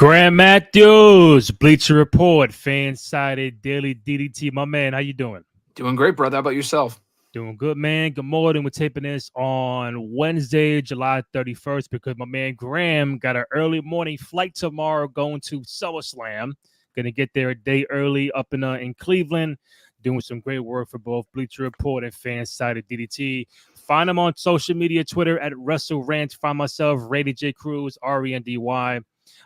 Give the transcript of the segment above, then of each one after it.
Graham Matthews, Bleacher Report, FanSided, Daily DDT. My man, how you doing? Doing great, brother. How about yourself? Doing good, man. Good morning. We're taping this on Wednesday, July 31st, because my man Graham got an early morning flight tomorrow going to SummerSlam. Going to get there a day early up in Cleveland, doing some great work for both Bleacher Report and FanSided DDT. Find him on social media, Twitter at WrestleRant. Find myself, Rated J Cruz, RENDY.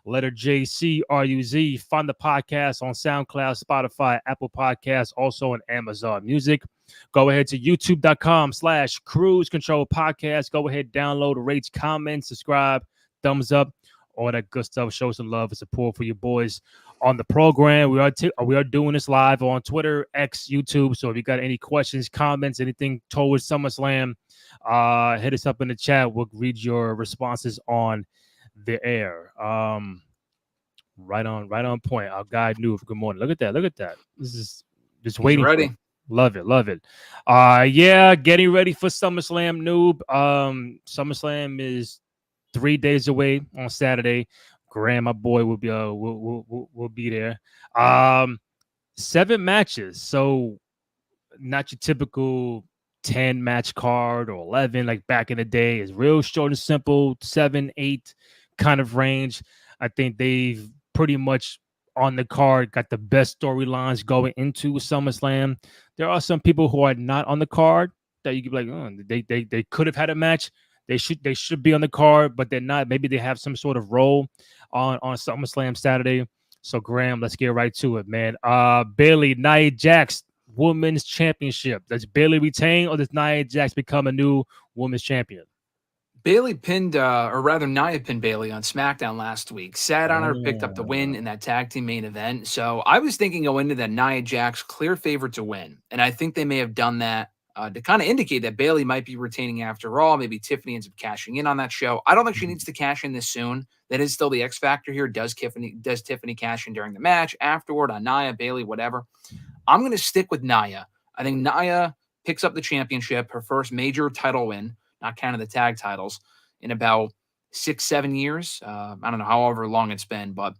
Letter JCRUZ. Find the podcast on SoundCloud, Spotify, Apple Podcasts, also on Amazon Music. Go ahead to youtube.com/Cruise Control Podcast. Go ahead, download, rate, comment, subscribe, thumbs up, all that good stuff. Show some love and support for your boys on the program. We are doing this live on Twitter, X, YouTube. So if you got any questions, comments, anything towards SummerSlam, hit us up in the chat. We'll read your responses on the air. Right on point. Our guy knew. Good morning. Look at that. This is just waiting. He's ready. Love it. Yeah, getting ready for SummerSlam, noob. SummerSlam is 3 days away on Saturday. Graham, my boy, will be there. 7 matches, so not your typical 10 match card or 11 like back in the day. It's real short and simple, 7, 8 kind of range. I think they've pretty much on the card got the best storylines going into SummerSlam. There are some people who are not on the card that you could be like, oh, they could have had a match. They should be on the card, but they're not. Maybe they have some sort of role on SummerSlam Saturday. So Graham, let's get right to it, man. Bayley, Nia Jax, Women's Championship. Does Bayley retain, or does Nia Jax become a new Women's Champion? Bayley pinned, or rather Nia pinned Bayley on SmackDown last week. Sat on her, picked up the win in that tag team main event. So I was thinking going into that Nia Jax clear favorite to win. And I think they may have done that to kind of indicate that Bayley might be retaining after all. Maybe Tiffany ends up cashing in on that show. I don't think she needs to cash in this soon. That is still the X factor here. Does Tiffany cash in during the match, afterward, on Nia, Bayley, whatever? I'm going to stick with Nia. I think Nia picks up the championship, her first major title win, not counting the tag titles, in about 6-7 years. I don't know, however long it's been, but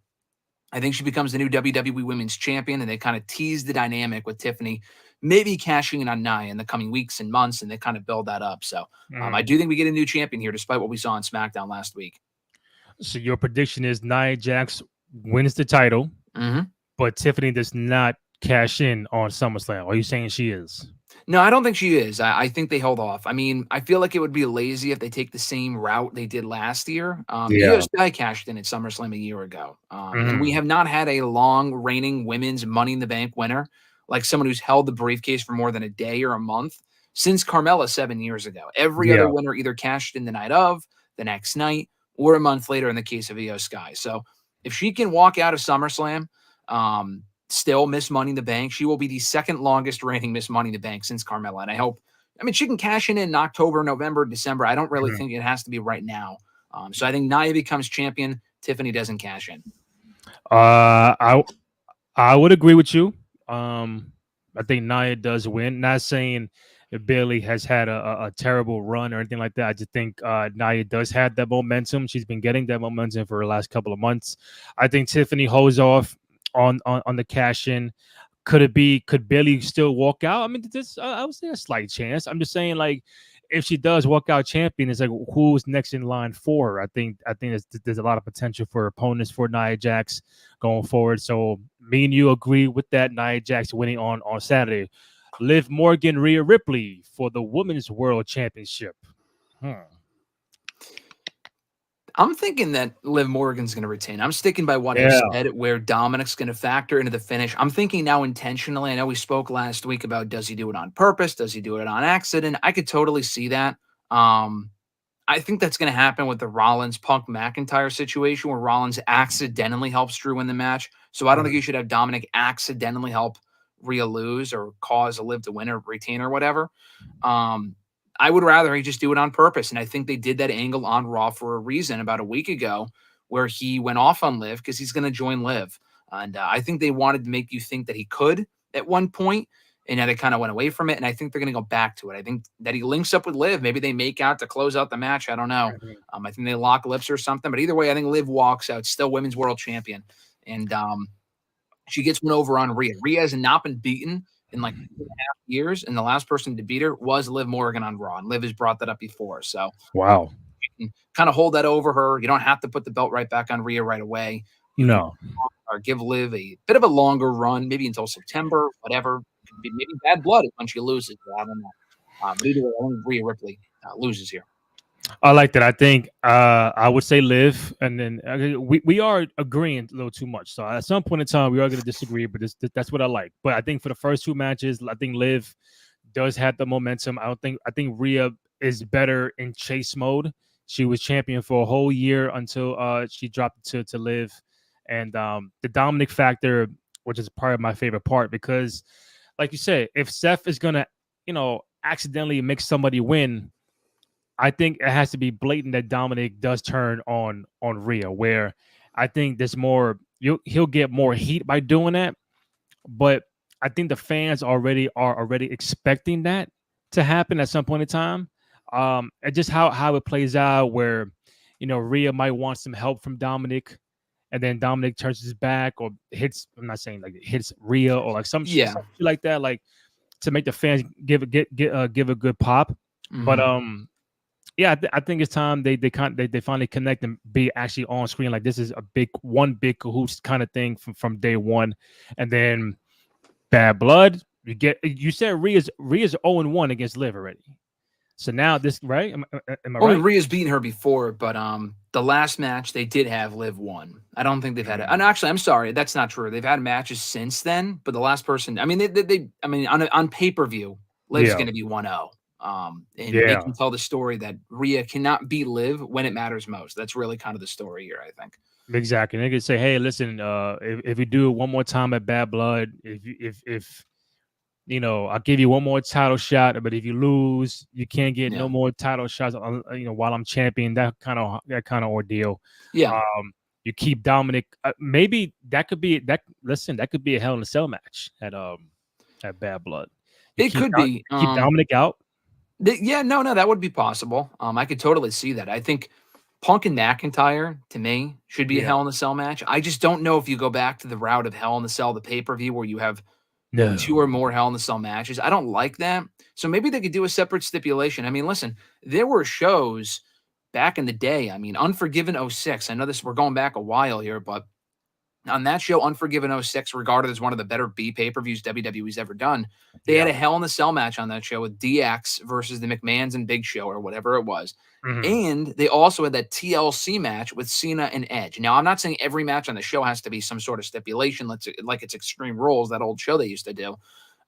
I think she becomes the new WWE Women's Champion, and they kind of tease the dynamic with Tiffany maybe cashing in on Nia in the coming weeks and months, and they kind of build that up. So I do think we get a new champion here, despite what we saw on SmackDown last week. So your prediction is Nia Jax wins the title, but Tiffany does not cash in on SummerSlam. Are you saying she is? No, I don't think she is. I think they held off. I mean, I feel like it would be lazy if they take the same route they did last year. Io Sky cashed in at SummerSlam a year ago. And we have not had a long reigning women's Money in the Bank winner, like someone who's held the briefcase for more than a day or a month, since Carmella 7 years ago. Every other winner either cashed in the night of, the next night, or a month later in the case of Io Sky. So if she can walk out of SummerSlam, still Miss Money in the Bank, she will be the second longest reigning Miss Money in the Bank since Carmella. And I mean, she can cash in October, November, December. I don't really think it has to be right now. So I think Nia becomes champion. Tiffany doesn't cash in. I would agree with you. I think Nia does win. Not saying that Bayley has had a terrible run or anything like that. I just think Nia does have that momentum. She's been getting that momentum for the last couple of months. I think Tiffany holds off on the cash in. Could Bayley still walk out? I mean, I would say a slight chance. I'm just saying, like, if she does walk out champion, it's like, who's next in line for her? I think there's a lot of potential for opponents for Nia Jax going forward. So me and you agree with that. Nia Jax winning on Saturday. Liv Morgan, Rhea Ripley for the Women's World Championship. I'm thinking that Liv Morgan's going to retain. I'm sticking by what I said, where Dominic's going to factor into the finish. I'm thinking now intentionally. I know we spoke last week about, does he do it on purpose? Does he do it on accident? I could totally see that. I think that's going to happen with the Rollins Punk McIntyre situation, where Rollins accidentally helps Drew win the match. So I don't think you should have Dominic accidentally help Rhea lose or cause a Liv to win or retain or whatever. I would rather he just do it on purpose. And I think they did that angle on Raw for a reason about a week ago, where he went off on Liv because he's going to join Liv. And I think they wanted to make you think that he could at one point. and now they kind of went away from it, and I think they're going to go back to it. I think that he links up with Liv. Maybe they make out to close out the match. I don't know. I think they lock lips or something. But either way, I think Liv walks out, still women's world champion, and she gets one over on Rhea. Rhea has not been beaten in like 2.5 years, and the last person to beat her was Liv Morgan on Raw, and Liv has brought that up before. So wow, you can kind of hold that over her. You don't have to put the belt right back on Rhea right away. You no. or give Liv a bit of a longer run, maybe until September, whatever. Maybe Bad Blood when she loses. I don't know. But either way, I think Rhea Ripley loses here. I like that. I think I would say Liv, and then we are agreeing a little too much. So at some point in time, we are going to disagree, but that's what I like. But I think for the first 2 matches, I think Liv does have the momentum. I think Rhea is better in chase mode. She was champion for a whole year until she dropped to Liv, and the Dominic factor, which is part of my favorite part, because like you said, if Seth is gonna, accidentally make somebody win, I think it has to be blatant that Dominic does turn on Rhea, where I think there's more, he'll get more heat by doing that. But I think the fans are already expecting that to happen at some point in time. And just how it plays out, where Rhea might want some help from Dominic, and then Dominic turns his back or hits. I'm not saying like it hits Rhea or like some shit like that, like to make the fans give a good pop. Mm-hmm. But yeah, I think it's time they finally connect and be actually on screen. Like this is a big cahoots kind of thing from day one. And then Bad Blood, you said Rhea's 0-1 against Liv already. So now this, right? Am I right? Rhea's beaten her before, but the last match they did have Liv won. I don't think they've had it. And actually, I'm sorry, that's not true. They've had matches since then, but the last person, I mean, on pay-per-view, Liv's going to be 1-0. And they can tell the story that Rhea cannot beat Liv when it matters most. That's really kind of the story here, I think. Exactly. And they can say, hey, listen, if you do it one more time at Bad Blood, if I'll give you one more title shot, but if you lose, you can't get no more title shots. While I'm champion, that kind of ordeal. Yeah. You keep Dominic. Maybe that could be that. Listen, that could be a Hell in a Cell match at Bad Blood. It could be. Keep Dominic out. That would be possible. I could totally see that. I think Punk and McIntyre, to me, should be a Hell in a Cell match. I just don't know if you go back to the route of Hell in a Cell, the pay-per-view, where you have 2 or more Hell in a Cell matches. I don't like that. So maybe they could do a separate stipulation. I mean, listen, there were shows back in the day. I mean, Unforgiven 06. I know we're going back a while here, but on that show, Unforgiven 06, regarded as one of the better B pay-per-views WWE's ever done, they had a Hell in a Cell match on that show with DX versus the McMahons and Big Show or whatever it was. Mm-hmm. And they also had that TLC match with Cena and Edge. Now, I'm not saying every match on the show has to be some sort of stipulation, like it's Extreme Rules, that old show they used to do.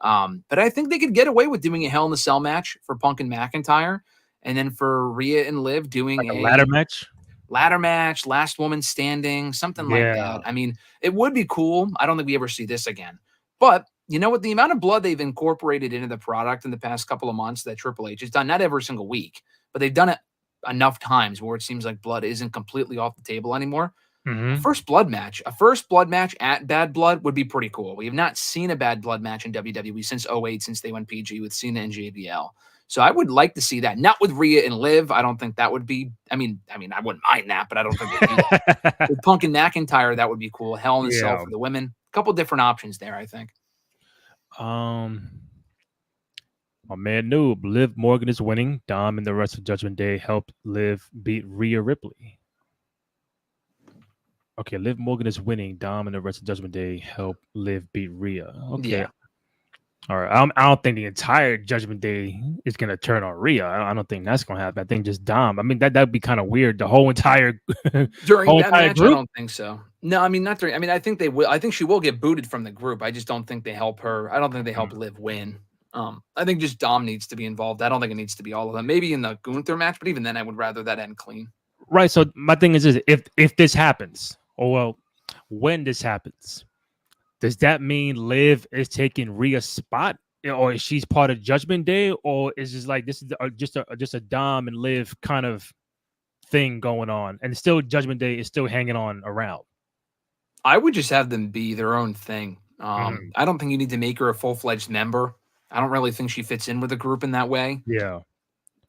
But I think they could get away with doing a Hell in a Cell match for Punk and McIntyre, and then for Rhea and Liv doing like a ladder match. Ladder match, last woman standing, something like that. I mean, it would be cool. I don't think we ever see this again. But you know what? The amount of blood they've incorporated into the product in the past couple of months that Triple H has done, not every single week, but they've done it enough times where it seems like blood isn't completely off the table anymore. Mm-hmm. A first blood match at Bad Blood would be pretty cool. We have not seen a Bad Blood match in WWE since 2008, since they went PG with Cena and JBL. So I would like to see that. Not with Rhea and Liv. I don't think that would be. I mean, I wouldn't mind that, but I don't think they'd do that. With Punk and McIntyre, that would be cool. Hell in a Cell for the women. A couple different options there, I think. My man Noob, Liv Morgan is winning. Dom and the rest of Judgment Day helped Liv beat Rhea Ripley. Okay, Liv Morgan is winning. Dom and the rest of Judgment Day helped Liv beat Rhea. Okay. Yeah. All right. I don't think the entire Judgment Day is going to turn on Rhea. I don't think that's going to happen. I think just Dom. I mean, that'd be kind of weird. The whole entire during that match, group? I don't think so. No, I mean, not during. I mean, I think they will. I think she will get booted from the group. I just don't think they help her. I don't think they help Liv win. I think just Dom needs to be involved. I don't think it needs to be all of them. Maybe in the Gunther match, but even then, I would rather that end clean. Right. So my thing is if this happens, or well, when this happens, does that mean Liv is taking Rhea's spot, or is she's part of Judgment Day, or is this like this is just a Dom and Liv kind of thing going on, and still Judgment Day is still hanging on around? I would just have them be their own thing. I don't think you need to make her a full-fledged member. I don't really think she fits in with the group in that way. Yeah.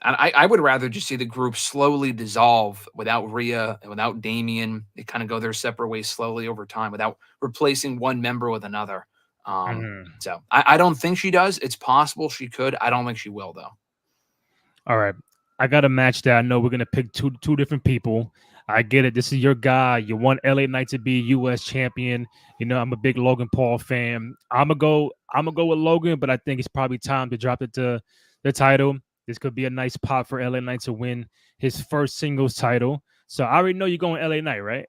And I would rather just see the group slowly dissolve without Rhea and without Damian. They kind of go their separate ways slowly over time without replacing one member with another. Mhm. So I don't think she does. It's possible she could. I don't think she will, though. All right. I got a match that I know we're gonna pick two different people. I get it. This is your guy. You want LA Knight to be U.S. champion. You know, I'm a big Logan Paul fan. I'm gonna go with Logan, but I think it's probably time to drop it to the title. This could be a nice pop for LA Knight to win his first singles title. So I already know you're going LA Knight, right?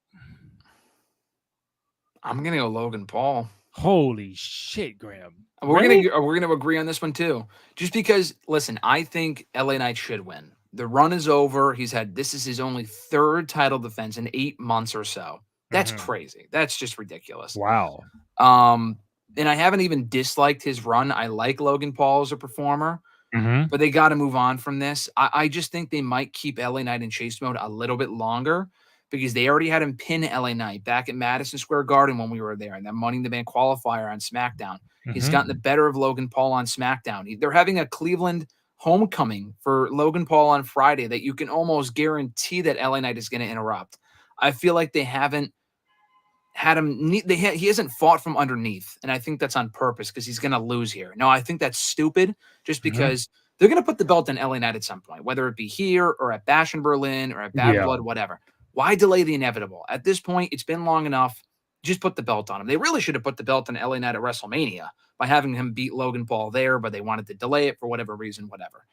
I'm gonna go Logan Paul. Holy shit, Graham. We're Really? gonna agree on this one too. Just because, listen, I think LA Knight should win. The run is over. This is his only third title defense in 8 months or so. That's Mhm. crazy. That's just ridiculous. Wow. And I haven't even disliked his run. I like Logan Paul as a performer, Mhm. but they got to move on from this. I just think they might keep LA Knight in chase mode a little bit longer because they already had him pin LA Knight back at Madison Square Garden when we were there, and that Money in the Bank qualifier on SmackDown. He's gotten the Mhm. better of Logan Paul on SmackDown. They're having a Cleveland homecoming for Logan Paul on Friday that you can almost guarantee that LA Knight is going to interrupt. I feel like they haven't had him. He hasn't fought from underneath, and I think that's on purpose because he's going to lose here. No, I think that's stupid. Just Mhm. because they're going to put the belt on LA Knight at some point, whether it be here or at Bash in Berlin or at Bad Yeah. Blood, whatever. Why delay the inevitable? At this point, it's been long enough. Just put the belt on him. They really should have put the belt on LA Knight at WrestleMania by having him beat Logan Paul there, but they wanted to delay it for whatever reason, whatever.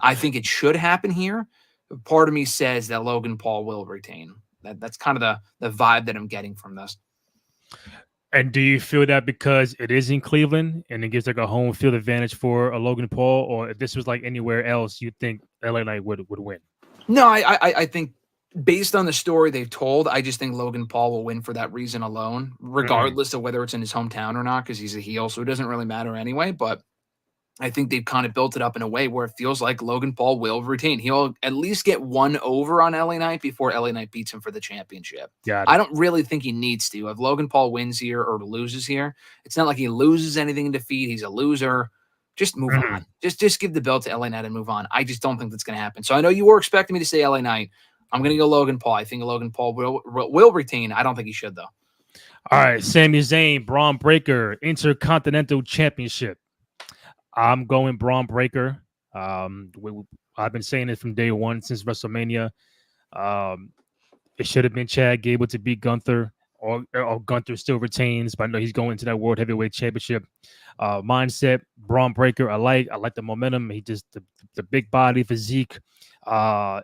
I think it should happen here. Part of me says that Logan Paul will retain. That's kind of the vibe that I'm getting from this. And do you feel that because it is in Cleveland and it gives like a home field advantage for a Logan Paul, or if this was like anywhere else, you think LA Knight would win? No, I think based on the story they've told, I just think Logan Paul will win for that reason alone, Mhm. regardless of whether it's in his hometown or not, because he's a heel, so it doesn't really matter anyway. But I think they've kind of built it up in a way where it feels like Logan Paul will retain. He'll at least get one over on LA Knight before LA Knight beats him for the championship. Got I it. don't really think he needs to. If Logan Paul wins here or loses here, it's not like he loses anything in defeat. He's a loser. Just move Mhm. on. Just give the belt to LA Knight and move on. I just don't think that's going to happen. So I know you were expecting me to say LA Knight. I'm going to go Logan Paul. I think Logan Paul will retain. I don't think he should though. All right, Sami Zayn, Braun Breaker, Intercontinental Championship. I'm going Braun Breaker. I've been saying it from day one since WrestleMania. Um, it should have been Chad Gable to beat Gunther, or Gunther still retains, but I know he's going to that World Heavyweight Championship. Mindset, Braun Breaker. I like the momentum. He just the big body physique. Uh,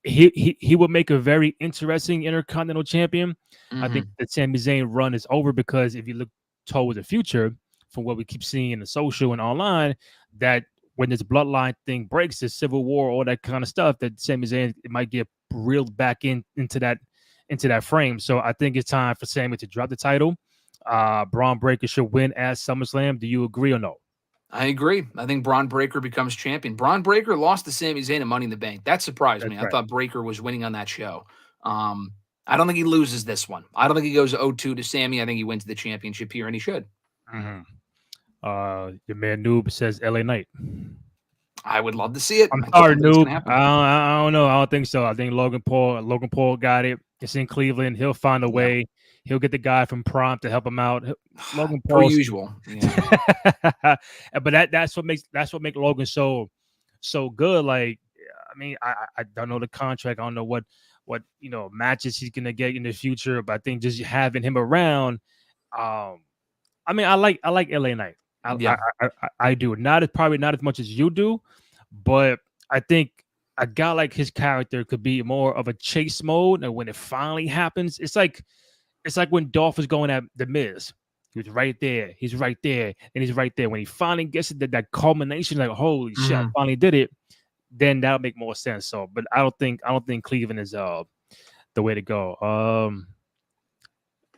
he would make a very interesting Intercontinental Champion. I think Mm-hmm. the Sami Zayn run is over because if you look toward the future, from what we keep seeing in the social and online, that when this bloodline thing breaks, this civil war, all that kind of stuff, that Sami Zayn it might get reeled back into that frame. So I think it's time for Sami to drop the title. Braun Breaker should win at SummerSlam. Do you agree or no? I agree. I think Braun Breaker becomes champion. Braun Breaker lost to Sami Zayn in Money in the Bank. That surprised That's me. I right. thought Breaker was winning on that show. I don't think he loses this one. I don't think he goes 0-2 to Sammy. I think he wins the championship here, and he should. Mhm. Your man Noob says LA Knight. I would love to see it. I'm I just sorry, don't think it's going Noob. to I happen. don't, I don't know. I don't think so. I think Logan Paul got it. It's in Cleveland. He'll find a Yeah. way. He'll get the guy from Prom to help him out. Logan Per Paul's, usual. Yeah. but that's what makes Logan so good. Like, I mean, I don't know the contract. I don't know what matches he's gonna get in the future. But I think just having him around, um, I mean, I like LA Knight. I I, Yeah. I I do probably not as much as you do, but I think a guy like his character could be more of a chase mode, and when it finally happens, it's like when Dolph was going at the Miz. He was right there. He's right there, and he's right there. When he finally gets to that culmination, like holy shit, I Mhm. finally did it. Then that'll make more sense. So, but I don't think Cleveland is the way to go.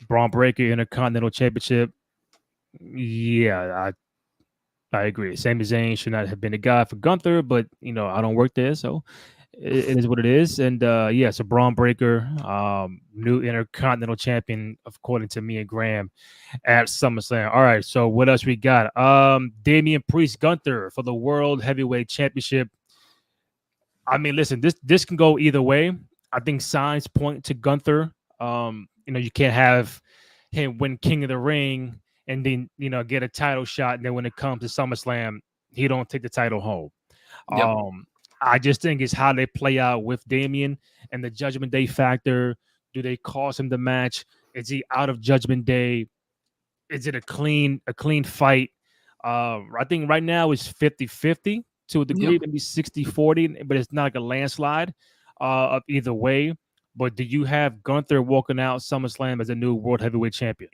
Braun Breaker Intercontinental Championship. Yeah, I agree. Sami Zayn should not have been the guy for Gunther, but I don't work there, so it is what it is. And yeah, so Braun Breaker, new Intercontinental Champion, according to me and Graham at SummerSlam. All right, so what else we got? Damian Priest Gunther for the World Heavyweight Championship. I mean, listen, this can go either way. I think signs point to Gunther. You can't have him win King of the Ring and then get a title shot, and then when it comes to SummerSlam, he don't take the title home. Yep. I just think it's how they play out with Damian and the Judgment Day factor. Do they cause him the match? Is he out of Judgment Day? Is it a clean fight? I think right now it's 50-50 to a degree, maybe 60-40, but it's not like a landslide of either way. But do you have Gunther walking out SummerSlam as a new World Heavyweight Champion?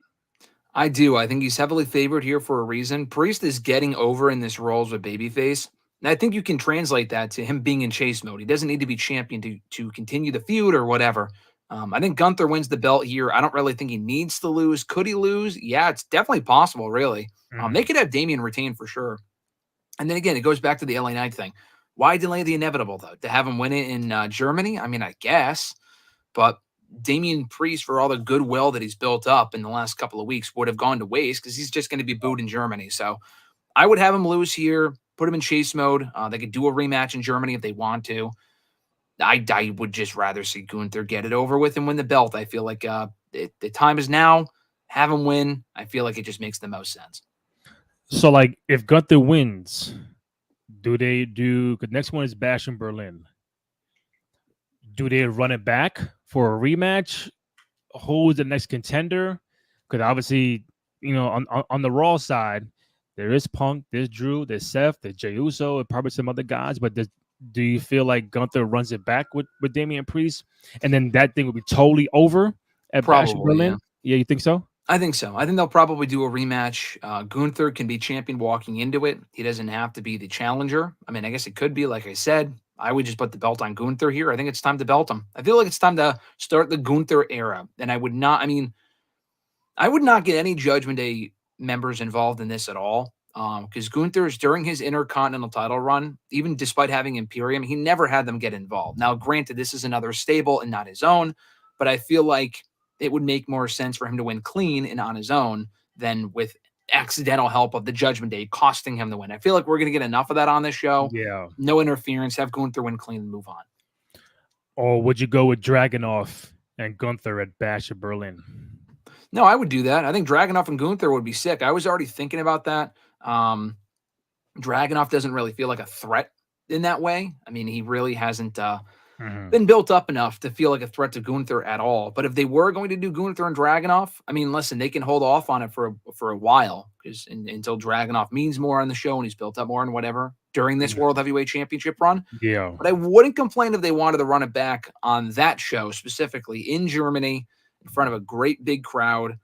I do. I think he's heavily favored here for a reason. Priest is getting over in this role as a babyface. And I think you can translate that to him being in chase mode. He doesn't need to be champion to continue the feud or whatever. I think Gunther wins the belt here. I don't really think he needs to lose. Could he lose? Yeah, it's definitely possible, really. They could have Damian retain for sure. And then again, it goes back to the LA Knight thing. Why delay the inevitable, though? To have him win it in Germany? I mean, I guess. But Damian Priest, for all the goodwill that he's built up in the last couple of weeks, would have gone to waste because he's just going to be booed in Germany. So I would have him lose here, put him in chase mode. They could do a rematch in Germany if they want to. I would just rather see Gunther get it over with and win the belt. I feel like the time is now. Have him win. I feel like it just makes the most sense. So, like, if Gunther wins, the next one is Bash in Berlin. Do they run it back for a rematch? Who's the next contender? Because obviously, on the Raw side, there is Punk, there's Drew, there's Seth, there's Jey Uso, and probably some other guys. But do you feel like Gunther runs it back with Damian Priest, and then that thing would be totally over at Bash in Berlin? Yeah, you think so? I think so. I think they'll probably do a rematch. Gunther can be champion walking into it. He doesn't have to be the challenger. I mean, I guess it could be, like I said. I would just put the belt on Gunther here. I think it's time to belt him. I feel like it's time to start the Gunther era. And I would not get any Judgment Day members involved in this at all. Because Gunther's, during his Intercontinental title run, even despite having Imperium, he never had them get involved. Now, granted, this is another stable and not his own, but I feel like it would make more sense for him to win clean and on his own than with accidental help of the Judgment Day costing him the win. I feel like we're going to get enough of that on this show. Yeah. No interference. Have Gunther win clean and move on. Or would you go with Dragunov and Gunther at Bash of Berlin? No, I would do that. I think Dragunov and Gunther would be sick. I was already thinking about that. Dragunov doesn't really feel like a threat in that way. I mean, he really hasn't been built up enough to feel like a threat to Gunther at all. But if they were going to do Gunther and Dragunov, I mean, listen, they can hold off on it for a while because until Dragunov means more on the show and he's built up more and whatever during this World Heavyweight Championship run. Yeah. But I wouldn't complain if they wanted to run it back on that show, specifically in Germany, in front of a great big crowd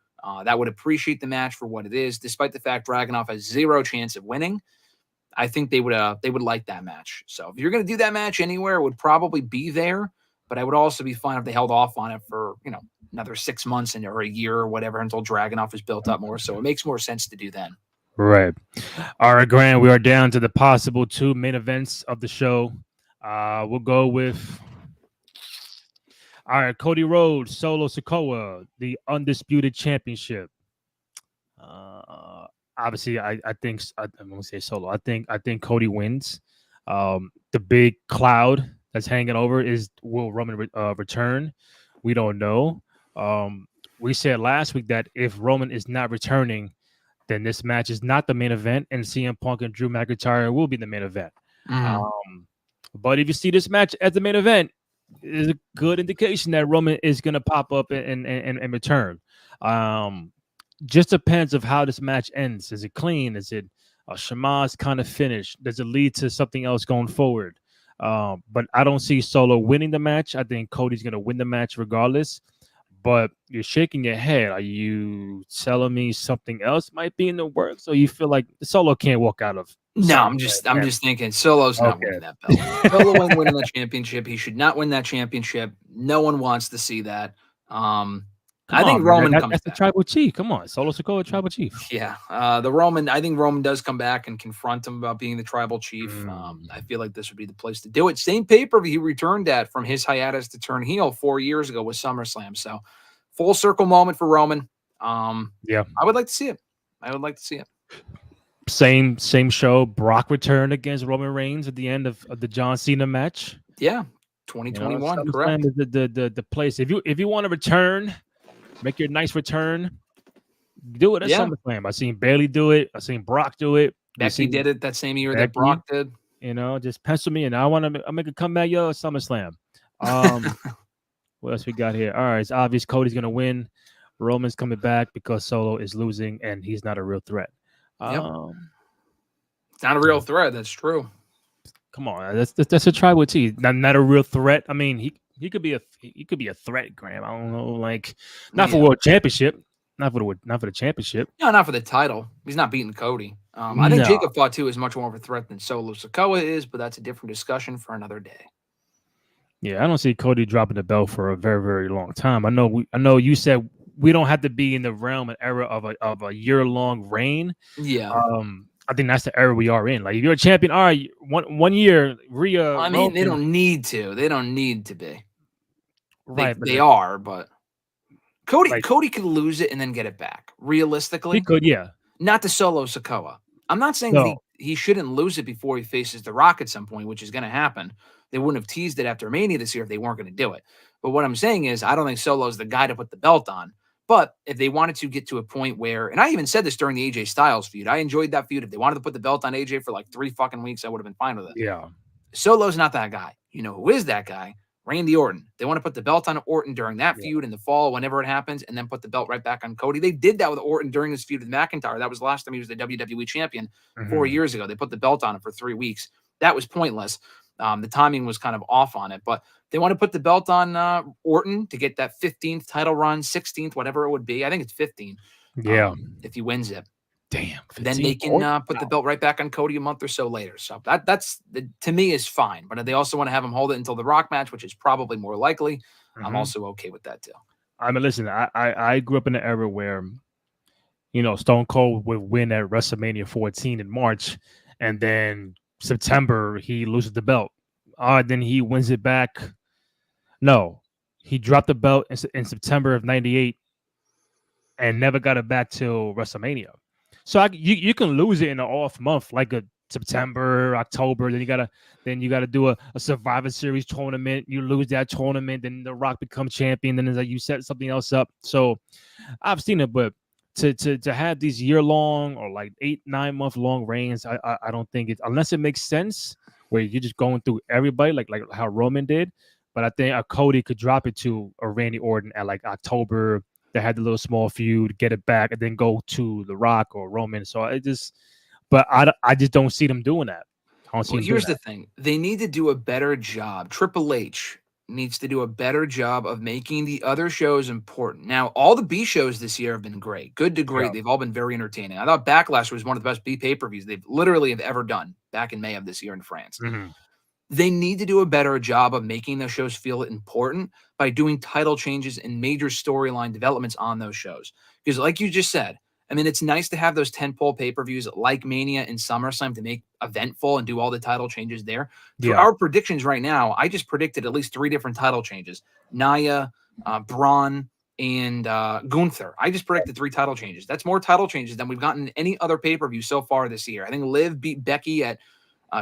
that would appreciate the match for what it is, despite the fact Dragunov has zero chance of winning. I think they would like that match. So if you're going to do that match anywhere, it would probably be there. But I would also be fine if they held off on it for another 6 months or a year or whatever until Dragunov is built up more. So it makes more sense to do then. Right. All right, Grant. We are down to the possible 2 main events of the show. We'll go with. All right, Cody Rhodes, Solo Sikoa, the Undisputed Championship. Obviously, I think I'm gonna say Solo. I think Cody wins. The big cloud that's hanging over is will Roman return? We don't know. We said last week that if Roman is not returning, then this match is not the main event, and CM Punk and Drew McIntyre will be the main event. But if you see this match as the main event, it is a good indication that Roman is gonna pop up and return. Just depends of how this match ends. Is it clean? Is it a Shama's kind of finish? Does it lead to something else going forward? But I don't see Solo winning the match. I think Cody's going to win the match regardless. But you're shaking your head. Are you telling me something else might be in the works? Or you feel like Solo can't walk out of? No, I'm just thinking Solo's not winning that belt. Solo ain't winning the championship. He should not win that championship. No one wants to see that. Come I on, think man. Roman comes That's the back. tribal chief. Come on, Solo Sikoa, tribal chief. Yeah, I think Roman does come back and confront him about being the tribal chief. I Mm. feel like this would be the place to do it. Same pay-per-view he returned at from his hiatus to turn heel 4 years ago with SummerSlam. So, full circle moment for Roman. Yeah. I would like to see it. I would like to see it. Same show. Brock returned against Roman Reigns at the end of the John Cena match. Yeah, You know, 2021, SummerSlam correct. is the place. If you want to return, make your nice return. Do it at Yeah, SummerSlam. I seen Bailey do it. I seen Brock do it. We Becky seen did it that same year that Becky. Brock did. You know, just pencil me in. I want to make a comeback, yo, at SummerSlam. Um, what else we got here? All right, it's obvious Cody's gonna win. Roman's coming back because Solo is losing and he's not a real threat. Yep, Um, it's not a real threat. That's true. come on, that's a tribal T. Not a real threat. I mean, he could be a threat, Graham. I don't know, like not for Yeah. world championship, not for the championship. No, not for the title. He's not beating Cody. I think No, Jacob Fatu is much more of a threat than Solo Sikoa is, but that's a different discussion for another day. yeah, I don't see Cody dropping the belt for a very very long time. I know you said we don't have to be in the realm and era of a year long reign. Yeah. I think that's the era we are in. Like, if you're a champion, all right, one year, Rhea, I mean, they Roman, don't need to. They don't need to be. right? But They are, but Cody like Cody could lose it and then get it back. he Realistically, could, yeah. not to Solo Sikoa. I'm not saying that No, he shouldn't lose it before he faces The Rock at some point, which is going to happen. They wouldn't have teased it after Mania this year if they weren't going to do it. But what I'm saying is, I don't think Solo's the guy to put the belt on. But if they wanted to get to a point where, and I even said this during the AJ Styles feud, I enjoyed that feud. If they wanted to put the belt on AJ for like 3 fucking weeks, I would have been fine with it. yeah, Solo's not that guy. You know who is that guy? Randy Orton. They want to put the belt on Orton during that yeah. feud in the fall, whenever it happens, and then put the belt right back on Cody. They did that with Orton during his feud with McIntyre. That was the last time he was the WWE champion 4 Mhm. years ago. They put the belt on him for 3 weeks. That was pointless. The timing was kind of off on it, but they want to put the belt on Orton to get that 15th title run, 16th, whatever it would be. I think it's 15 Yeah. if he wins it. Damn. Then they 15 can points? put the Wow. belt right back on Cody a month or so later. So that's to me is fine. But they also want to have him hold it until the Rock match, which is probably more likely. I'm Mhm. also okay with that too. I mean, listen, I grew up in an era where, Stone Cold would win at WrestleMania 14 in March, and then September he loses the belt. Then he wins it back. No, he dropped the belt in September of '98 and never got it back till WrestleMania. So you can lose it in an off month, like a September, October. Then you gotta do a Survivor Series tournament. You lose that tournament, then The Rock becomes champion. Then it's like you set something else up. So I've seen it, but to have these year long or like 8-9 month long reigns, I don't think it, unless it makes sense where you're just going through everybody like how Roman did. But I think a Cody could drop it to a Randy Orton at like October. They had the little small feud, get it back, and then go to The Rock or Roman. So but I just don't see them doing that. I don't see Well, them doing here's the that. thing. They need to do a better job. Triple H needs to do a better job of making the other shows important. Now, all the B shows this year have been great. Good to Yeah. great. They've all been very entertaining. I thought Backlash was one of the best B pay-per-views they've literally have ever done back in May of this year in France. Mhm. They need to do a better job of making those shows feel important by doing title changes and major storyline developments on those shows. Because, like you just said, I mean, it's nice to have those 10-pole pay-per-views like Mania and SummerSlam to make eventful and do all the title changes there. For Yeah. our predictions right now, I just predicted at least 3 different title changes. Nia, Braun, and Gunther. I just predicted 3 title changes. That's more title changes than we've gotten in any other pay-per-view so far this year. I think Liv beat Becky at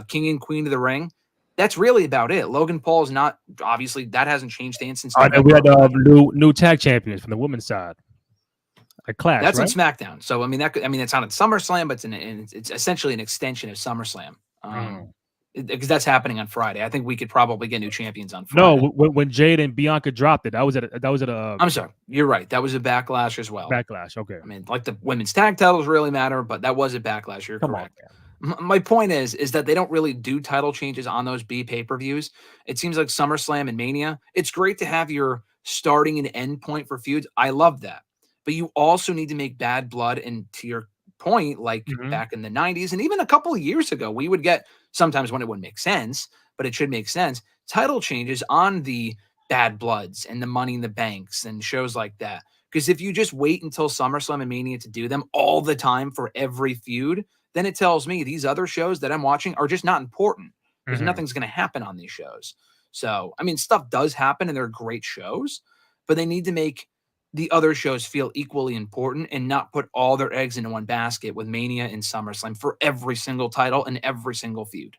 King and Queen of the Ring. That's really about it. Logan Paul is not, obviously, that hasn't changed hands since And November. we had new tag champions from the women's side. A Clash, That's right? on SmackDown. So it's on SummerSlam, but it's essentially an extension of SummerSlam. Because that's happening on Friday. I think we could probably get new champions on Friday. No, when Jade and Bianca dropped it, that was at I'm sorry, you're right. That was a Backlash as well. Backlash. Okay, I mean, like the women's tag titles really matter, but that was a Backlash. You're come correct. on, man. My point is that they don't really do title changes on those B pay-per-views. It seems like SummerSlam and Mania, it's great to have your starting and end point for feuds. I love that. But you also need to make Bad Blood, and to your point, like Mhm. back in the 90s and even a couple of years ago, we would get sometimes when it wouldn't make sense, but it should make sense, title changes on the Bad Bloods and the Money in the Banks and shows like that. Because if you just wait until SummerSlam and Mania to do them all the time for every feud, then it tells me these other shows that I'm watching are just not important because nothing's going to happen on these shows. So, I mean, stuff does happen and they're great shows, but they need to make the other shows feel equally important and not put all their eggs into one basket with Mania and SummerSlam for every single title and every single feud.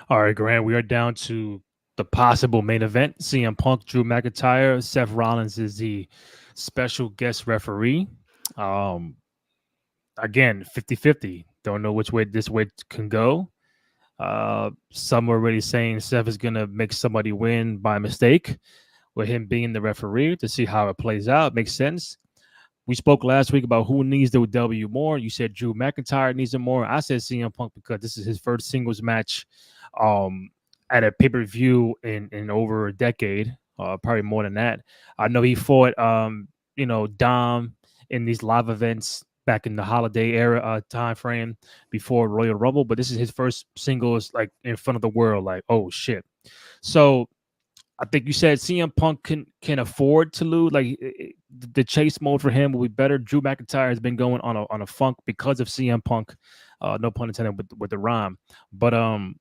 All right, Grant, we are down to the possible main event. CM Punk, Drew McIntyre. Seth Rollins is the special guest referee. Again, 50-50. Don't know which way this way can go. Some are already saying Seth is going to make somebody win by mistake with him being the referee to see how it plays out. Makes sense. We spoke last week about who needs the W more. You said Drew McIntyre needs it more. I said CM Punk because this is his first singles match at a pay-per-view in over a decade, probably more than that. I know he fought Dom in these live events back in the holiday era time frame before Royal Rumble, but this is his first singles like in front of the world. Like, oh shit. So I think you said CM Punk can afford to lose. Like the chase mode for him will be better. Drew McIntyre has been going on a funk because of CM Punk. No pun intended with the rhyme. But oh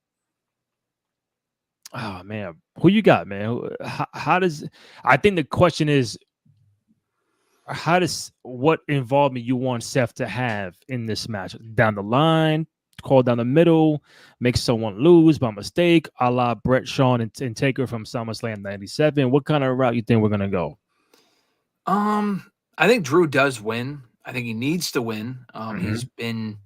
man, who you got, man? How does I think the question is what involvement you want Seth to have in this match down the line, call down the middle, make someone lose by mistake, a la Brett, Shawn, and Taker from SummerSlam '97. What kind of route you think we're gonna go? I think Drew does win. I think he needs to win. He's been,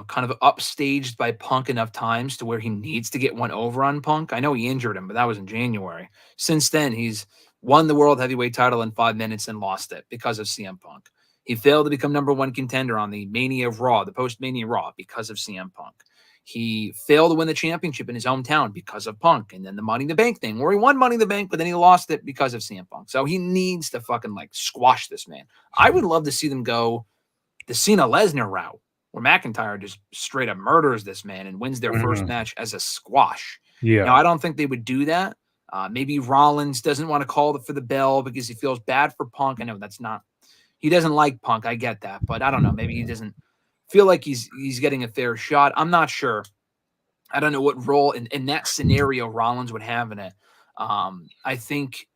kind of upstaged by Punk enough times to where he needs to get one over on Punk. I know he injured him, but that was in January. Since then, he's won the World Heavyweight title in 5 minutes and lost it because of CM Punk. He failed to become number one contender on the Mania of Raw, the post-Mania Raw, because of CM Punk. He failed to win the championship in his hometown because of Punk. And then the Money in the Bank thing, where he won Money in the Bank, but then he lost it because of CM Punk. So he needs to fucking squash this man. I would love to see them go the Cena-Lesnar route, where McIntyre just straight up murders this man and wins their first match as a squash. Yeah. Now, I don't think they would do that. Maybe Rollins doesn't want to call for the bell because he feels bad for Punk. I know that's not – he doesn't like Punk. I get that. But I don't know. Maybe he doesn't feel like he's getting a fair shot. I'm not sure. I don't know what role in that scenario Rollins would have in it. I think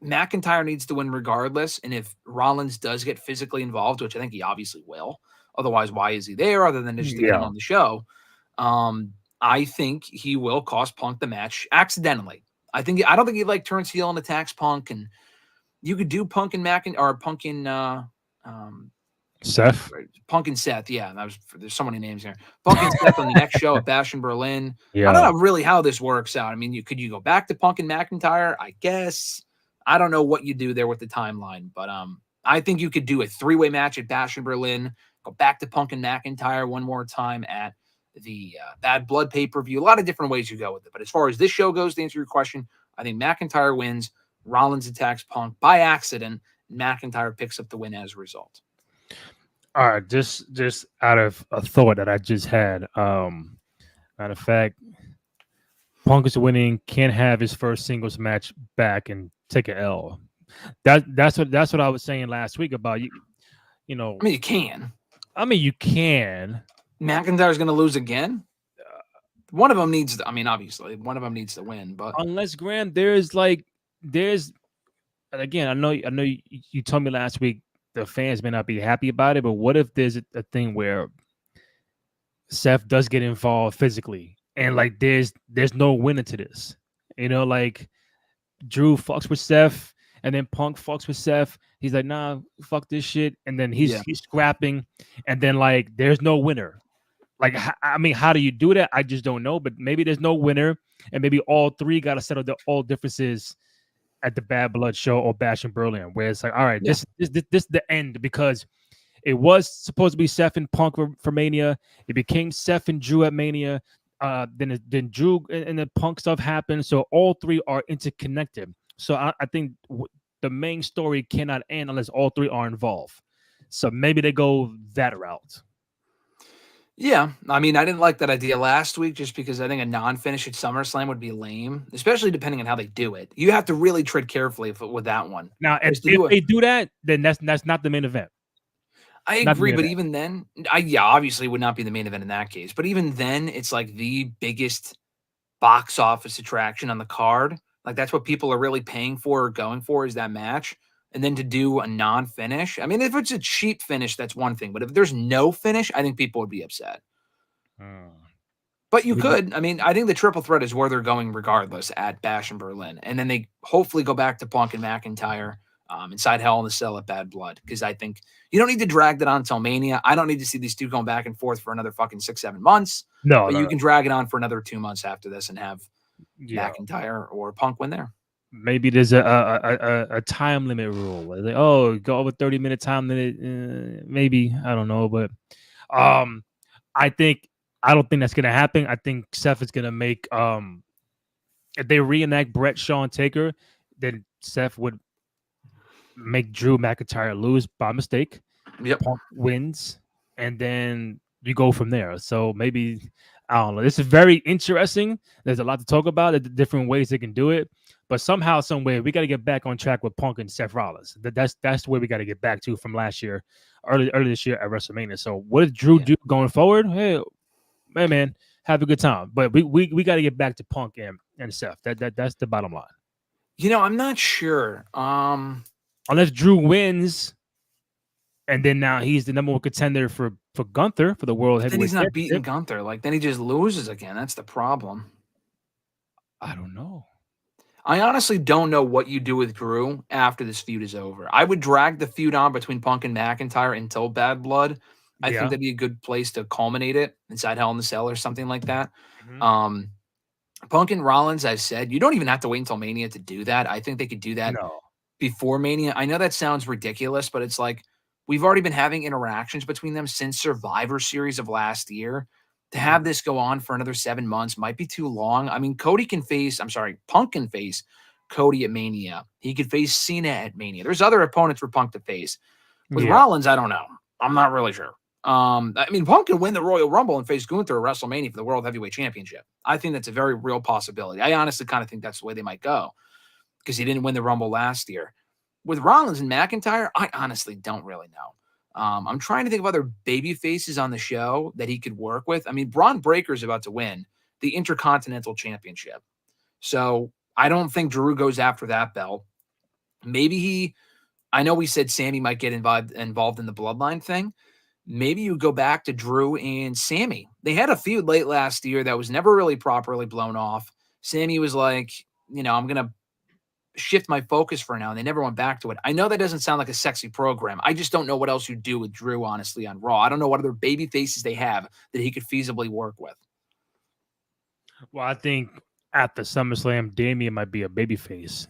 McIntyre needs to win regardless. And if Rollins does get physically involved, which I think he obviously will, otherwise, why is he there other than just to get him on the show? I think he will cost Punk the match accidentally. I don't think he turns heel and attacks Punk, and you could do Punk and Punk and Seth. Punk and Seth, yeah. There's so many names here. Punk and Seth on the next show at Bash in Berlin. Yeah. I don't know really how this works out. I mean, could you go back to Punk and McIntyre? I guess. I don't know what you do there with the timeline, but I think you could do a 3-way match at Bash in Berlin, go back to Punk and McIntyre one more time at the Bad Blood pay-per-view. A lot of different ways you go with it. But as far as this show goes, to answer your question, I think McIntyre wins. Rollins attacks Punk by accident. McIntyre picks up the win as a result. All right, just out of a thought that I just had. Matter of fact, Punk is winning, can't have his first singles match back and take an L. That's what I was saying last week about you. I mean, you can. You can. McIntyre's going to lose again. One of them needs to, obviously, one of them needs to win. But unless, Graham, there's again, I know you told me last week the fans may not be happy about it, but what if there's a thing where Seth does get involved physically and there's no winner to this? Drew fucks with Seth and then Punk fucks with Seth. He's like, nah, fuck this shit. And then he's scrapping and then there's no winner. How do you do that? I just don't know. But maybe there's no winner, and maybe all three got to settle all differences at the Bad Blood show or Bash in Berlin, where it's all right, this is the end, because it was supposed to be Seth and Punk for Mania. It became Seth and Drew at Mania. Then Drew and the Punk stuff happened. So all three are interconnected. So I think the main story cannot end unless all three are involved. So maybe they go that route. Yeah, I mean, I didn't like that idea last week just because I think a non-finish at SummerSlam would be lame, especially depending on how they do it. You have to really tread carefully with that one. Now, Because to if do a they do that, then that's not the main event. I Not the agree, main but event. even then, yeah, obviously it would not be the main event in that case. But even then, it's like the biggest box office attraction on the card. Like that's what people are really paying for or going for is that match. And then to do a non-finish. I mean, if it's a cheap finish, that's one thing. But if there's no finish, I think people would be upset. Hmm. But you We got- could. I mean, I think the triple threat is where they're going regardless at Bash in Berlin. And then they hopefully go back to Punk and McIntyre inside Hell in the Cell at Bad Blood. Because I think you don't need to drag that on until Mania. I don't need to see these two going back and forth for another fucking 6-7 months. No, But no, you no. can drag it on for another 2 months after this and have Yeah. McIntyre or Punk win there. Maybe there's a time limit rule. Like, oh, go over 30-minute time limit. Maybe I don't know, but um, I think I don't think that's gonna happen. I think Seth is gonna make if they reenact Brett, Shawn, Taker, then Seth would make Drew McIntyre lose by mistake. Yep. Punk wins, and then you go from there. So maybe I don't know. This is very interesting. There's a lot to talk about. The different ways they can do it, but somehow, some way, we got to get back on track with Punk and Seth Rollins. That's where we got to get back to from last year, early this year at WrestleMania. So what does Drew do going forward? Hey, man, have a good time. But we got to get back to Punk and Seth. That's the bottom line. You know, I'm not sure. Unless Drew wins, and then now he's the number one contender for Gunther for the World Then Heavyweight he's not beating Championship. Gunther. Like, then he just loses again. That's the problem. I don't know. I honestly don't know what you do with Drew after this feud is over. I would drag the feud on between Punk and McIntyre until Bad Blood. I think Yeah. that'd be a good place to culminate it inside Hell in the Cell or something like that. Mhm. Punk and Rollins, I've said, you don't even have to wait until Mania to do that. I think they could do that No. before Mania. I know that sounds ridiculous, but it's like we've already been having interactions between them since Survivor Series of last year. To have this go on for another 7 months might be too long. I mean, Punk can face Cody at Mania. He could face Cena at Mania. There's other opponents for Punk to face. With Yeah. Rollins, I don't know. I'm not really sure. I mean, Punk can win the Royal Rumble and face Gunther at WrestleMania for the World Heavyweight Championship. I think that's a very real possibility. I honestly kind of think that's the way they might go because he didn't win the Rumble last year. With Rollins and McIntyre, I honestly don't really know. I'm trying to think of other baby faces on the show that he could work with. I mean, Braun Breaker is about to win the Intercontinental Championship. So I don't think Drew goes after that belt. Maybe I know we said Sammy might get involved in the bloodline thing. Maybe you go back to Drew and Sammy. They had a feud late last year that was never really properly blown off. Sammy was like, I'm going to shift my focus for now, and they never went back to it. I know that doesn't sound like a sexy program. I just don't know what else you do with Drew, honestly, on Raw. I don't know what other baby faces they have that he could feasibly work with. Well, I think after SummerSlam, Damian might be a babyface.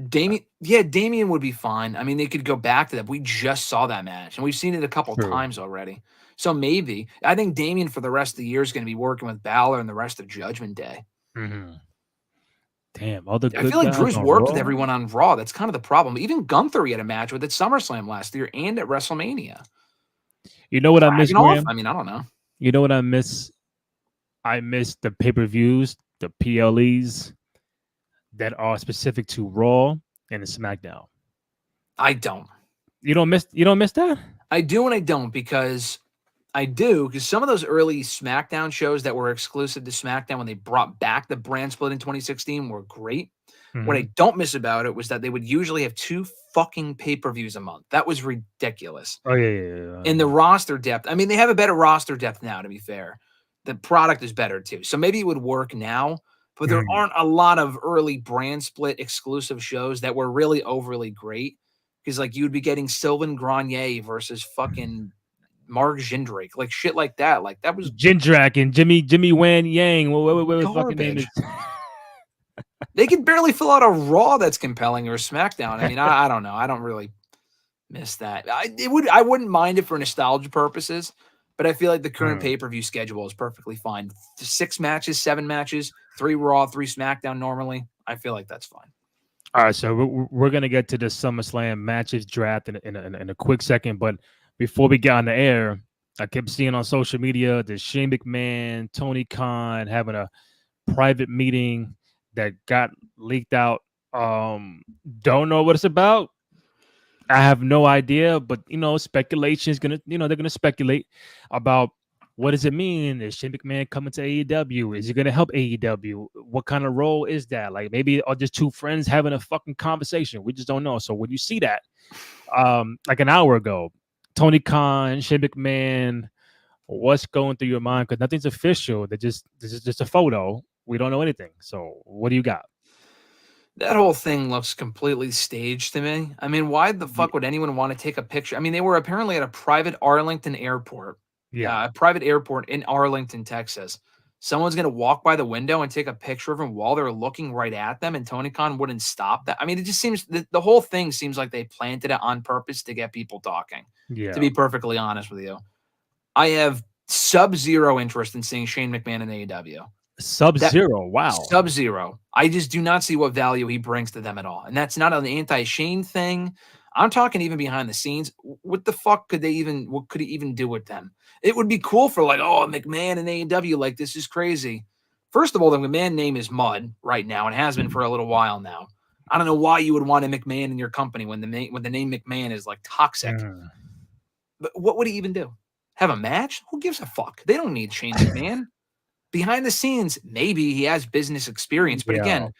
Damian would be fine. I mean, they could go back to that. We just saw that match, and we've seen it a couple times already. So maybe. I think Damian for the rest of the year is going to be working with Balor and the rest of Judgment Day. Mm-hmm. Damn, all the good I feel like guys Drew's on worked Raw? with everyone on Raw. That's kind of the problem. Even Gunther he had a match with at SummerSlam last year and at WrestleMania. You know what I miss, Graham? I mean, I don't know. You know what I miss? I miss the pay-per-views, the PLEs that are specific to Raw and the SmackDown. I don't. You don't miss that? I do and I don't because some of those early SmackDown shows that were exclusive to SmackDown when they brought back the brand split in 2016 were great. Mm-hmm. What I don't miss about it was that they would usually have 2 fucking pay-per-views a month. That was ridiculous. Oh, yeah. And the roster depth, I mean, they have a better roster depth now, to be fair. The product is better too. So maybe it would work now, but there aren't a lot of early brand split exclusive shows that were really overly great. Because like you would be getting Sylvain Grenier versus fucking Mark Jindrak, like shit like that. Like that was Jindrak and Jimmy Wan Yang. What his fucking name is? They could barely fill out a Raw that's compelling or a SmackDown. I mean, I don't know. I don't really miss that. I wouldn't mind it for nostalgia purposes, but I feel like the current pay-per-view schedule is perfectly fine. 6 matches, 7 matches, 3 Raw, 3 SmackDown normally. I feel like that's fine. All right, so we're gonna get to the SummerSlam matches draft in a quick second, but before we get on the air, I kept seeing on social media that Shane McMahon, Tony Khan having a private meeting that got leaked out. Don't know what it's about. I have no idea, but speculation is gonna, they're gonna speculate about what does it mean? Is Shane McMahon coming to AEW? Is he gonna help AEW? What kind of role is that? Like maybe are just two friends having a fucking conversation? We just don't know. So when you see that, like an hour ago, Tony Khan, Shane McMahon, what's going through your mind? Because nothing's official. This is just a photo. We don't know anything. So what do you got? That whole thing looks completely staged to me. I mean, why the fuck would anyone want to take a picture? I mean, they were apparently at a private Arlington airport. Yeah. A private airport in Arlington, Texas. Someone's going to walk by the window and take a picture of him while they're looking right at them, and Tony Khan wouldn't stop that. I mean, it just seems the whole thing seems like they planted it on purpose to get people talking. Yeah. To be perfectly honest with you, I have sub-zero interest in seeing Shane McMahon in AEW. Sub-zero. Wow. Sub-zero. I just do not see what value he brings to them at all. And that's not an anti-Shane thing. I'm talking even behind the scenes. What the fuck what could he even do with them? It would be cool for like, oh, McMahon and AEW, like this is crazy. First of all, the McMahon name is mud right now and has been for a little while now. I don't know why you would want a McMahon in your company when the name McMahon is like toxic. But what would he even do? Have a match? Who gives a fuck? They don't need Shane McMahon. Behind the scenes, maybe he has business experience, but again,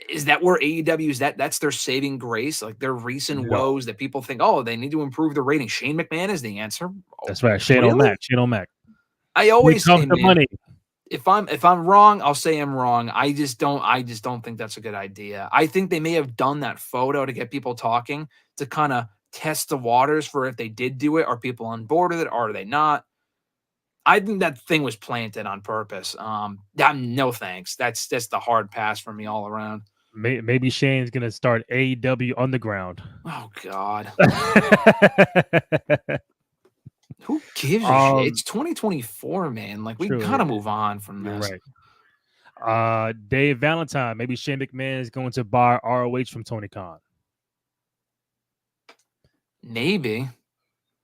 is that where AEW is that's their saving grace? Like their recent woes that people think, oh, they need to improve their rating. Shane McMahon is the answer. That's right. Shane O'Mac. Shane O'Mac. I always say, the money. If I'm wrong, I'll say I'm wrong. I just don't think that's a good idea. I think they may have done that photo to get people talking, to kind of test the waters for if they did do it. Are people on board with it? Are they not? I think that thing was planted on purpose. No thanks. That's the hard pass for me all around. Maybe Shane's gonna start AEW Underground. Oh God. Who gives a shit? It's 2024, man. Like we gotta move on from this. Right. Dave Valentine. Maybe Shane McMahon is going to buy ROH from Tony Khan. Maybe.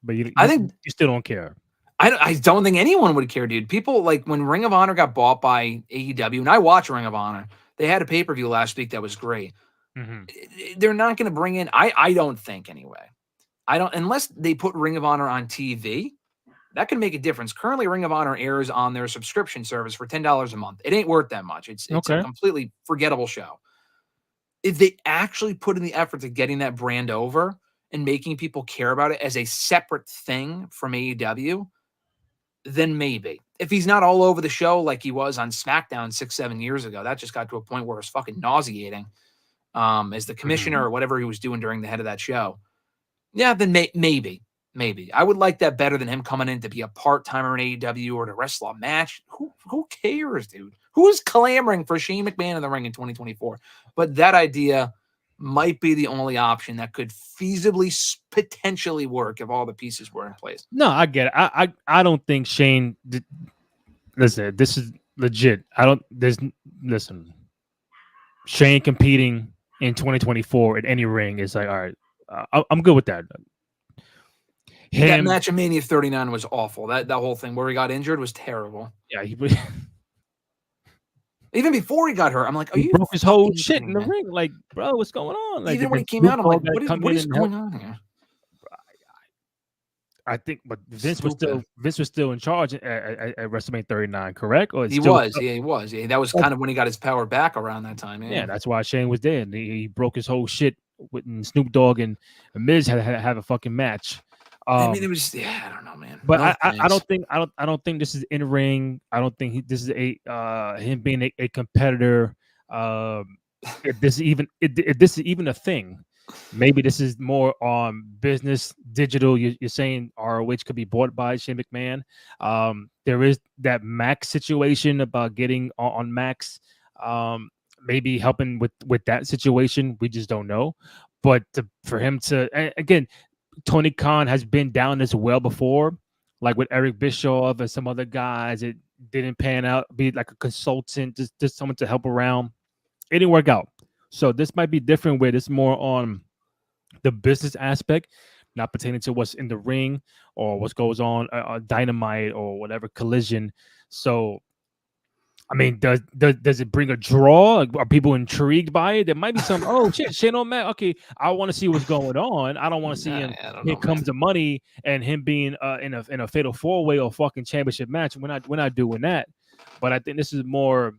But I think you still don't care. I don't think anyone would care, dude. People like when Ring of Honor got bought by AEW, and I watch Ring of Honor. They had a pay-per-view last week that was great. They're not going to bring in. I don't think anyway. I don't unless they put Ring of Honor on TV. That can make a difference. Currently, Ring of Honor airs on their subscription service for $10 a month. It ain't worth that much. It's a completely forgettable show. If they actually put in the effort to getting that brand over and making people care about it as a separate thing from AEW, then maybe. If he's not all over the show like he was on SmackDown 6-7 years ago, that just got to a point where it's fucking nauseating as the commissioner or whatever he was doing during the head of that show. Yeah, then maybe. I would like that better than him coming in to be a part-timer in AEW or to wrestle a match. Who cares, dude? Who is clamoring for Shane McMahon in the ring in 2024? But that idea might be the only option that could feasibly potentially work if all the pieces were in place. No, I get it. I don't think Shane. Listen, this is legit. Listen. Shane competing in 2024 at any ring is like, all right, I'm good with that. That match of Mania 39 was awful. That whole thing where he got injured was terrible. Yeah, even before he got hurt, I'm like, he broke his whole shit in the ring. Like, bro, what's going on? Like, even when he came out, I'm like, what is going on here? I think, but Vince was still in charge at WrestleMania 39, correct? Or he was. Yeah, that was kind of when he got his power back around that time. Yeah, that's why Shane was there. And he broke his whole shit with Snoop Dogg and Miz had to have a fucking match. I mean, it was. Yeah, I don't know, man. But I don't think this is in ring. I don't think this is him being a competitor. If this is even a thing. Maybe this is more on business, digital. You're saying ROH could be bought by Shane McMahon. There is that Max situation about getting on Max, maybe helping with that situation. We just don't know. But for him to, again, Tony Khan has been down this well before, like with Eric Bischoff and some other guys. It didn't pan out. Be like a consultant, just someone to help around. It didn't work out. So this might be different where it's more on the business aspect. not pertaining to what's in the ring or what goes on Dynamite or whatever Collision. So I mean, does it bring a draw? Are people intrigued by it? There might be some. Oh shit, Shane O'Mac. Okay, I want to see what's going on. I don't want to see him. I don't Here know, man. comes the money and him being in a fatal 4-way or fucking championship match. We're not doing that. But I think this is more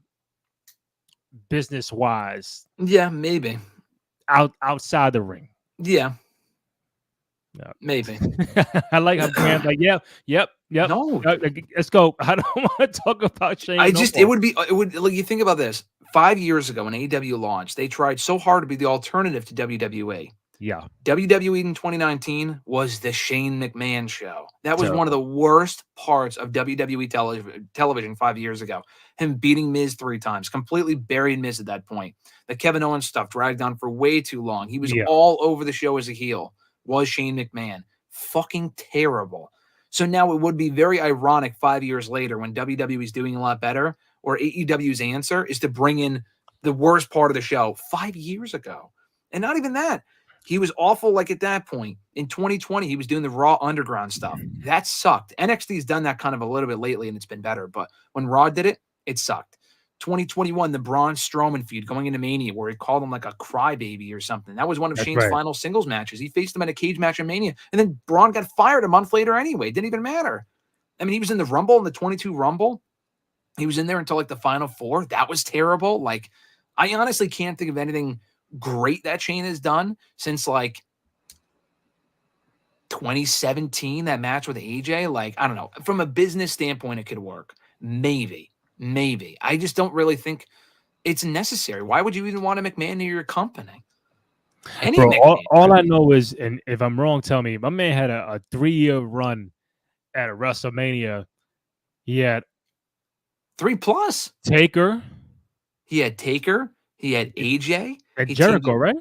business wise. Yeah, maybe. Outside the ring. Yeah. Yeah. Maybe. I like how Graham's like, yep. No, Let's go. I don't want to talk about Shane. it would like you think about this. 5 years ago when AEW launched, they tried so hard to be the alternative to WWE. Yeah. WWE in 2019 was the Shane McMahon show. That was Terrible. one of the worst parts of WWE television 5 years ago. Him beating Miz 3 times, completely buried Miz at that point. The Kevin Owens stuff dragged on for way too long. He was all over the show as a heel. Was Shane McMahon. Fucking terrible. So now it would be very ironic 5 years later when WWE is doing a lot better, or AEW's answer is to bring in the worst part of the show 5 years ago. And not even that. He was awful like at that point. In 2020, he was doing the Raw Underground stuff. That sucked. NXT's done that kind of a little bit lately, and it's been better. But when Raw did it, it sucked. 2021, the Braun Strowman feud going into Mania, where he called him like a crybaby or something. That was one of Shane's final singles matches. He faced him in a cage match in Mania, and then Braun got fired a month later anyway. It didn't even matter. I mean, he was in the Rumble, in the 22 Rumble. He was in there until like the final 4. That was terrible. Like, I honestly can't think of anything great that Shane has done since like 2017, that match with AJ. Like, I don't know. From a business standpoint, it could work. Maybe. I just don't really think it's necessary. Why would you even want a McMahon near your company? Bro, all I know is, and if I'm wrong, tell me, my man had a 3-year run at a WrestleMania. He had 3+. Taker. He had Taker. He had AJ. And Jericho, right?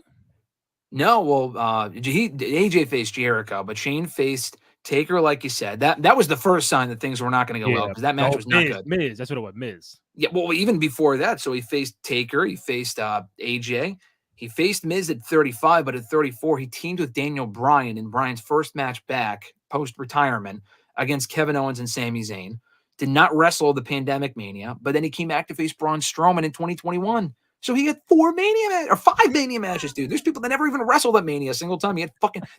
No, well, AJ faced Jericho, but Shane faced Taker, like you said. That was the first sign that things were not going to go well, because that match was not good. Miz, that's what it was, Miz. Yeah, well, even before that, so he faced Taker, he faced AJ, he faced Miz at 35, but at 34, he teamed with Daniel Bryan in Bryan's first match back post-retirement against Kevin Owens and Sami Zayn. Did not wrestle the Pandemic Mania, but then he came back to face Braun Strowman in 2021. So he had 5 Mania matches, dude. There's people that never even wrestled at Mania a single time. He had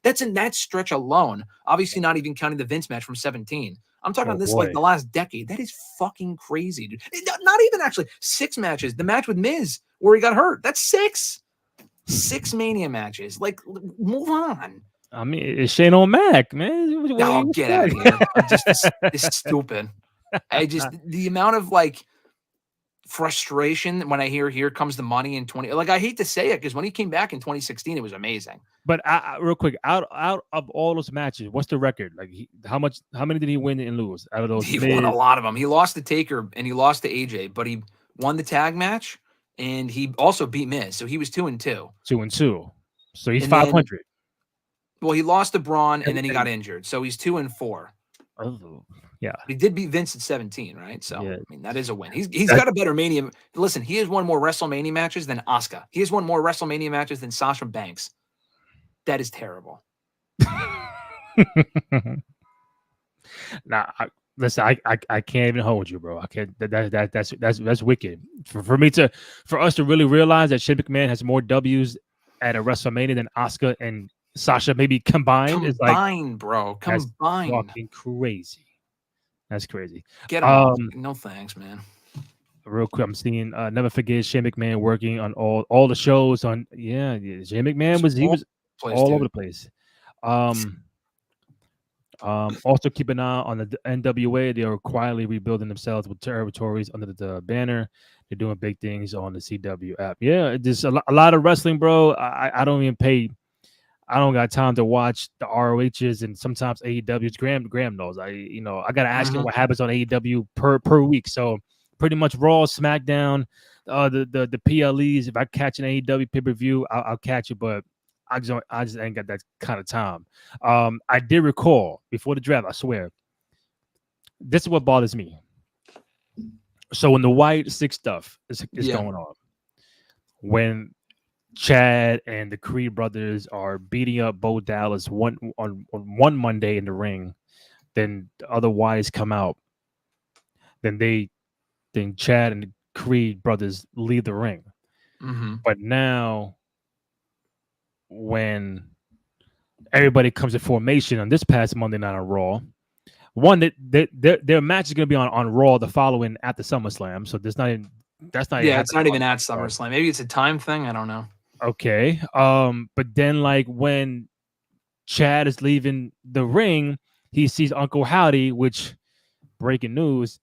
that's in that stretch alone. Obviously, not even counting the Vince match from 17. I'm talking about this like the last decade. That is fucking crazy, dude. Not even actually 6 matches. The match with Miz where he got hurt. That's 6. 6 Mania matches. Like, move on. I mean, it's Shane O'Mac, man. No, get out of here. This is stupid. The amount of like frustration when I hear "Here Comes the Money" in 20. Like, I hate to say it because when he came back in 2016, it was amazing. But real quick, out of all those matches, what's the record? Like, how many did he win and lose out of those? He won a lot of them. He lost to Taker and he lost to AJ, but he won the tag match and he also beat Miz. So he was 2-2. 2-2. So he's 500. Well, he lost to Braun and then he got injured. So he's 2-4. Oh, yeah. He did beat Vince at 17, right? So, yeah. I mean, that is a win. He's got a better Mania. Listen, he has won more WrestleMania matches than Asuka. He has won more WrestleMania matches than Sasha Banks. That is terrible. Nah, listen, I can't even hold you, bro. I can't. That's wicked. For us to really realize that Shane McMahon has more W's at a WrestleMania than Asuka and Sasha maybe combined is like, bro. Combined. That's fucking crazy. That's crazy. Get off. No thanks, man. Real quick, I'm seeing never forget Shane McMahon working on all the shows on Shane McMahon was all over the place. Also keep an eye on the NWA. They are quietly rebuilding themselves with territories under the banner. They're doing big things on the CW app. Yeah, there's a lot of wrestling, bro. I don't even pay. I don't got time to watch the ROHs and sometimes AEWs. Graham knows. I gotta ask him what happens on AEW per week. So pretty much Raw, SmackDown, the PLEs. If I catch an AEW pay-per-view, I'll catch it, but I just ain't got that kind of time. I did recall before the draft, I swear. This is what bothers me. So when the White 6 stuff is going on, when Chad and the Creed brothers are beating up Bo Dallas on one Monday in the ring. Then the other Wyatts come out. Then Chad and the Creed brothers leave the ring. Mm-hmm. But now, when everybody comes to formation on this past Monday night on Raw, one that their match is going to be on Raw the following after SummerSlam. So that's not even It's not happening even on at Raw. SummerSlam. Maybe it's a time thing. I don't know. Okay. But then like when Chad is leaving the ring, he sees Uncle Howdy, which, breaking news,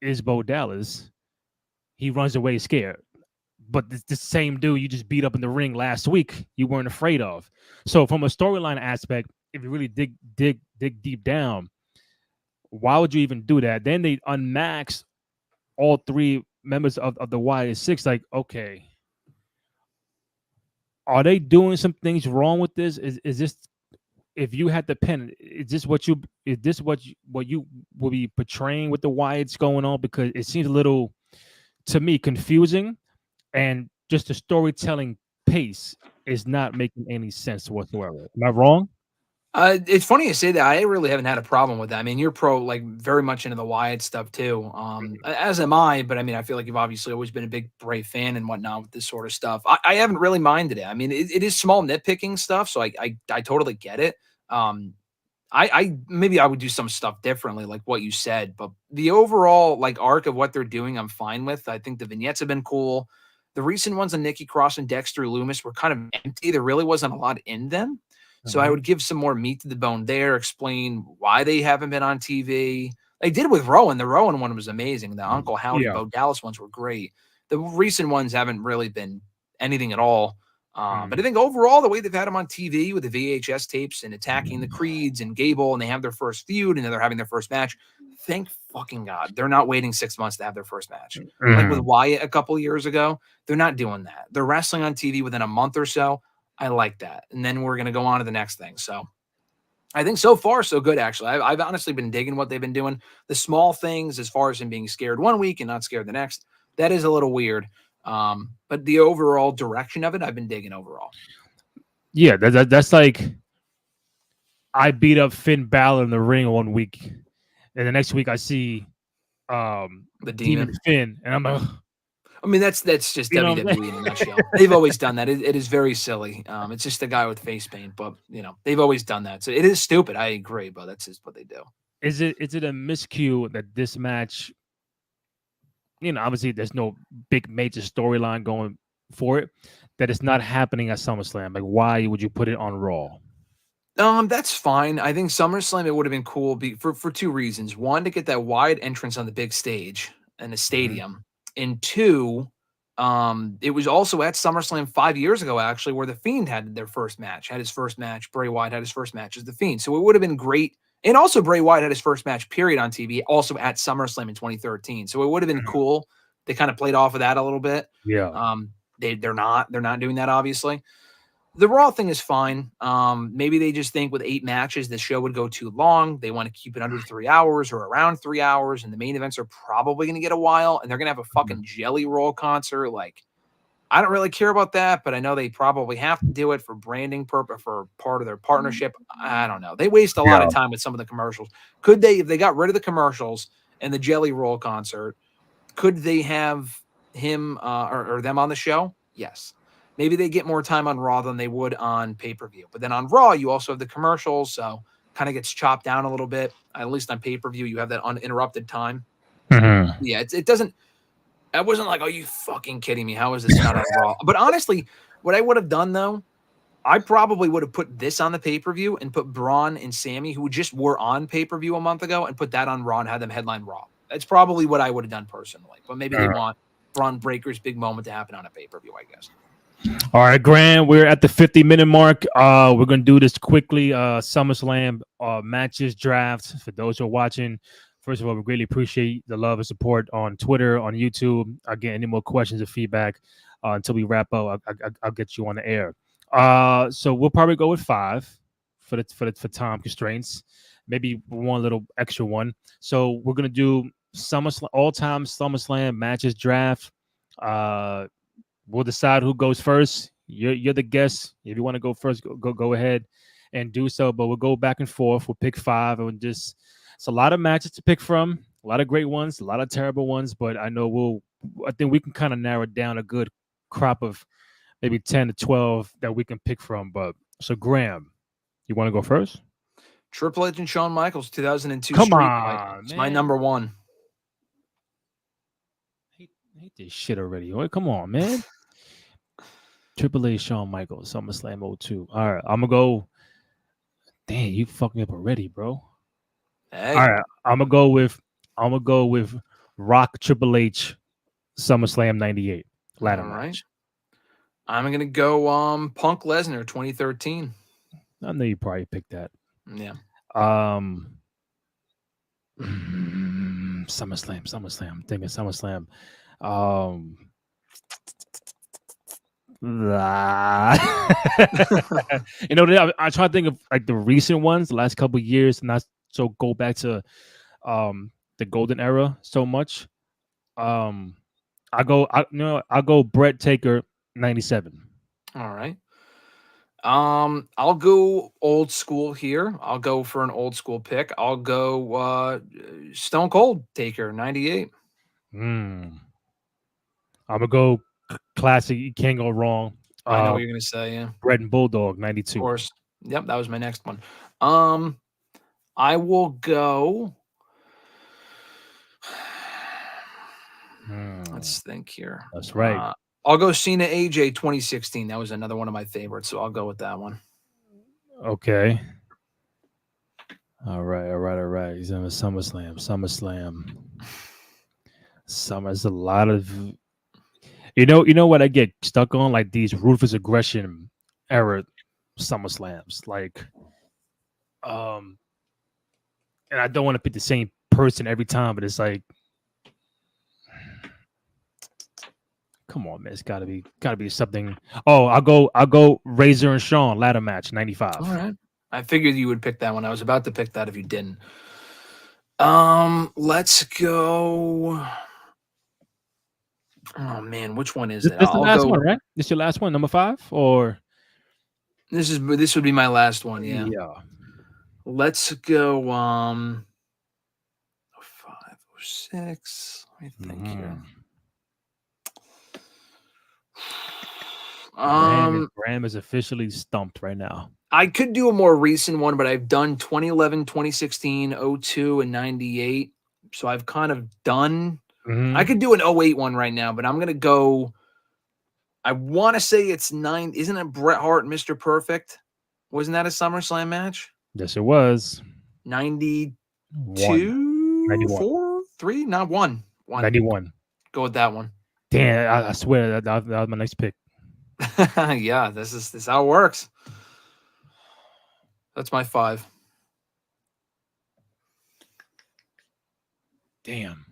is Bo Dallas. He runs away scared. But the same dude you just beat up in the ring last week, you weren't afraid of. So from a storyline aspect, if you really dig deep down, why would you even do that? Then they unmax all three members of the YS6. Like, okay, are they doing some things wrong with this? Is this, if you had the pen, is this what you will be portraying with the Wyatts going on? Because it seems a little, to me, confusing, and just the storytelling pace is not making any sense whatsoever. Am I wrong? It's funny you say that. I really haven't had a problem with that. I mean, you're like very much into the Wyatt stuff too. As am I, but I mean, I feel like you've obviously always been a big Bray fan and whatnot with this sort of stuff. I haven't really minded it. I mean, it is small nitpicking stuff, so I totally get it. I maybe I would do some stuff differently, like what you said, but the overall like arc of what they're doing, I'm fine with. I think the vignettes have been cool. The recent ones on Nikki Cross and Dexter Loomis were kind of empty. There really wasn't a lot in them. So I would give some more meat to the bone there, explain why they haven't been on TV. They did with Rowan. The Rowan one was amazing. The Uncle Howdy Yeah. Bo Dallas ones were great. The recent ones haven't really been anything at all. But I think overall, the way they've had them on TV with the VHS tapes and attacking the Creeds and Gable, and they have their first feud, and then they're having their first match. Thank fucking God. They're not waiting 6 months to have their first match. Like with Wyatt a couple years ago, they're not doing that. They're wrestling on TV within a month or so. I like that. And then we're going to go on to the next thing. So I think so far, so good, actually. I've honestly been digging what they've been doing. The small things, as far as him being scared one week and not scared the next, that is a little weird. But the overall direction of it, I've been digging overall. Yeah, that's like, I beat up Finn Balor in the ring 1 week, and the next week I see The Demon Finn, and I'm like, I mean, that's just WWE in a nutshell. They've always done that. It is very silly. It's just a guy with face paint, but they've always done that. So it is stupid. I agree, but that's just what they do. Is it a miscue that this match, obviously there's no big major storyline going for it, that it's not happening at SummerSlam? Like, why would you put it on Raw? That's fine. I think SummerSlam, it would have been cool for two reasons. One, to get that wide entrance on the big stage and the stadium. And two, it was also at SummerSlam 5 years ago, actually, where The Fiend had his first match. Bray Wyatt had his first match as The Fiend. So it would have been great. And also Bray Wyatt had his first match, period, on TV, also at SummerSlam in 2013. So it would have been cool. They kind of played off of that a little bit. Yeah. They're not doing that, obviously. The Raw thing is fine. Maybe they just think with 8 matches, the show would go too long. They want to keep it under 3 hours or around 3 hours, and the main events are probably going to get a while, and they're going to have a fucking Jelly Roll concert. Like, I don't really care about that, but I know they probably have to do it for branding purpose, for part of their partnership. I don't know. They waste a lot of time with some of the commercials. Could they, if they got rid of the commercials and the Jelly Roll concert, could they have him or them on the show? Yes. Maybe they get more time on Raw than they would on pay-per-view. But then on Raw, you also have the commercials, so kind of gets chopped down a little bit. At least on pay-per-view, you have that uninterrupted time. Yeah, it doesn't. I wasn't like, "Are you fucking kidding me? How is this not on Raw?" But honestly, what I would have done though, I probably would have put this on the pay-per-view and put Braun and Sammy, who just were on pay-per-view a month ago, and put that on Raw and had them headline Raw. That's probably what I would have done personally. But maybe they want Braun Breaker's big moment to happen on a pay-per-view, I guess. All right, Graham, we're at the 50-minute mark. We're going to do this quickly. SummerSlam matches, drafts. For those who are watching, first of all, we greatly appreciate the love and support on Twitter, on YouTube. Again, any more questions or feedback until we wrap up, I'll get you on the air. So we'll probably go with 5 for time constraints. Maybe one little extra one. So we're going to do SummerSlam, all-time SummerSlam matches draft. We'll decide who goes first. You're the guest. If you want to go first, go ahead and do so. But we'll go back and forth. We'll pick 5 and just it's a lot of matches to pick from. A lot of great ones, a lot of terrible ones. But I know I think we can kind of narrow down a good crop of maybe 10 to 12 that we can pick from. But so Graham, you want to go first? Triple H and Shawn Michaels, 2002 Come Street Fight. on, It's man. my number 1. I hate this shit already. Come on, man. Triple H, Shawn Michaels, SummerSlam 02. All right, I'm gonna go. Damn, you fucked me up already, bro. Hey. All right, I'm gonna go with Rock Triple H, SummerSlam 98 ladder match. I'm gonna go Punk Lesnar 2013. I know you probably picked that. Yeah. SummerSlam. I'm thinking SummerSlam. You know, I try to think of like the recent ones, the last couple of years, not so go back to the golden era so much. I'll go Brett Taker 97. All right. I'll go old school here. I'll go for an old school pick. I'll go Stone Cold Taker 98. I'm gonna go classic. You can't go wrong. I know what you're gonna say. Yeah, Bret and Bulldog 92. Of course. Yep, that was my next one. I will go. Let's think here. That's right. I'll go Cena AJ 2016. That was another one of my favorites, so I'll go with that one. Okay. All right. He's in SummerSlam. Summer's a lot of. You know what I get stuck on? Like these ruthless aggression era SummerSlams, like, and I don't want to pick the same person every time, but it's like, come on, man, it's gotta be something. Oh, I'll go Razor and Shawn ladder match 95. All right, I figured you would pick that one. I was about to pick that if you didn't. Let's go. Oh man, which one is it? This is the last one, right? This your last one, number 5, or this would be my last one. Yeah. Yeah. Let's go. 5 or 6. Let me think here. Graham is officially stumped right now. I could do a more recent one, but I've done 2011, 2016, 02, and 98. So I've kind of done. I could do an 08 one right now, but I'm going to go. I want to say it's 9. Isn't it Bret Hart, Mr. Perfect? Wasn't that a SummerSlam match? Yes, it was. 92, 91. 4, 3, not 1. 91. Go with that one. Damn, I swear that was my next pick. Yeah, this is how it works. That's my 5. Damn.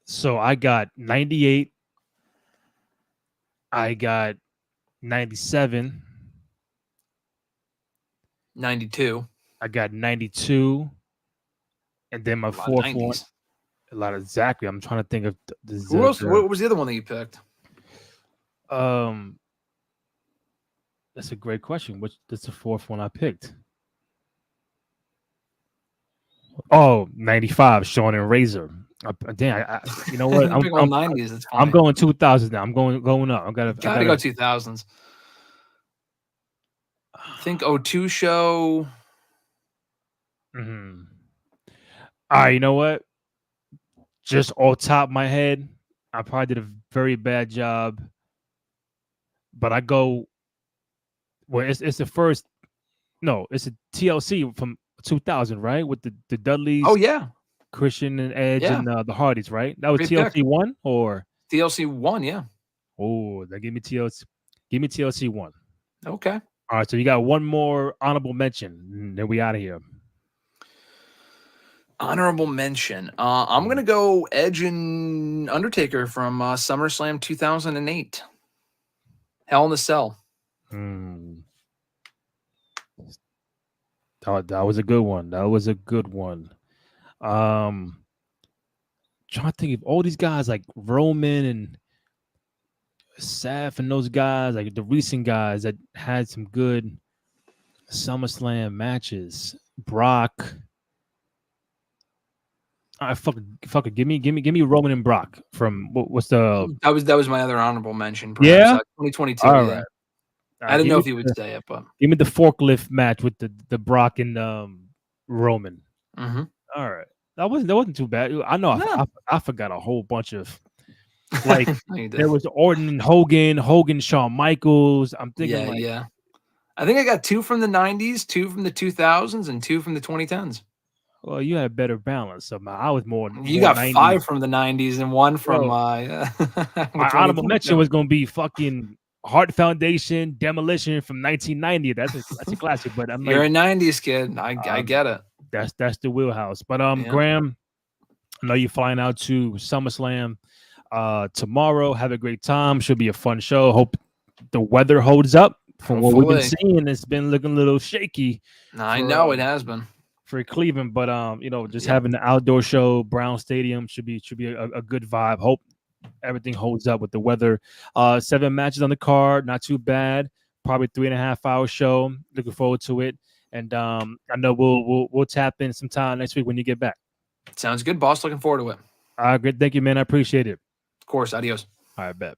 So I got 98. I got 97. 92. I got 92. And then my fourth one. A lot of exactly. I'm trying to think of who else? What was the other one that you picked? That's a great question. That's the fourth one I picked. Oh, 95, Shawn and Razor. Damn, you know what? I'm 90s. I'm going 2000 now. I'm going up. I gotta go 2000s. I think 02 show. All right, you know what? Just off top of my head, I probably did a very bad job. But I go. Well, it's the first. No, it's a TLC from 2000, right? With the Dudleys. Oh yeah. Christian and Edge and the Hardys, right? That was Great TLC pick. 1 or TLC 1, yeah. Oh, then give me TLC 1. Okay. All right, so you got one more honorable mention, then we out of here. Honorable mention. I'm gonna go Edge and Undertaker from SummerSlam 2008. Hell in a Cell. That was a good one. Trying to think of all these guys like Roman and sad for those guys, like the recent guys that had some good SummerSlam matches. Brock. I fuck it. Give me Roman and Brock from what's the That was my other honorable mention. Perhaps. yeah. 2022. All Yeah. right. I didn't know if he would say it, but give me the forklift match with the Brock and Roman. mm-hmm. All right, that wasn't too bad. I know I forgot a whole bunch of like there was Orton and Hogan, Shawn Michaels. I'm thinking yeah. I think I got 2 from the 90s, 2 from the 2000s, and 2 from the 2010s. Well, you had better balance. So I was more. You got 90s. 5 from the 90s and 1 from. My honorable mention was going to be fucking Heart Foundation Demolition from 1990. That's a classic. But I'm you're a 90s kid. I get it. That's the wheelhouse. But Graham, I know you're flying out to SummerSlam tomorrow. Have a great time. Should be a fun show. Hope the weather holds up. From what we've been seeing, it's been looking a little shaky. I know it has been for Cleveland, but just having the outdoor show, Brown Stadium should be a good vibe. Hope everything holds up with the weather. 7 matches on the card, not too bad. Probably 3.5 hour show. Looking forward to it, and I know we'll tap in sometime next week when you get back. Sounds good, boss. Looking forward to it. All right, great. Thank you, man. I appreciate it. Of course. Adios. All right, bet.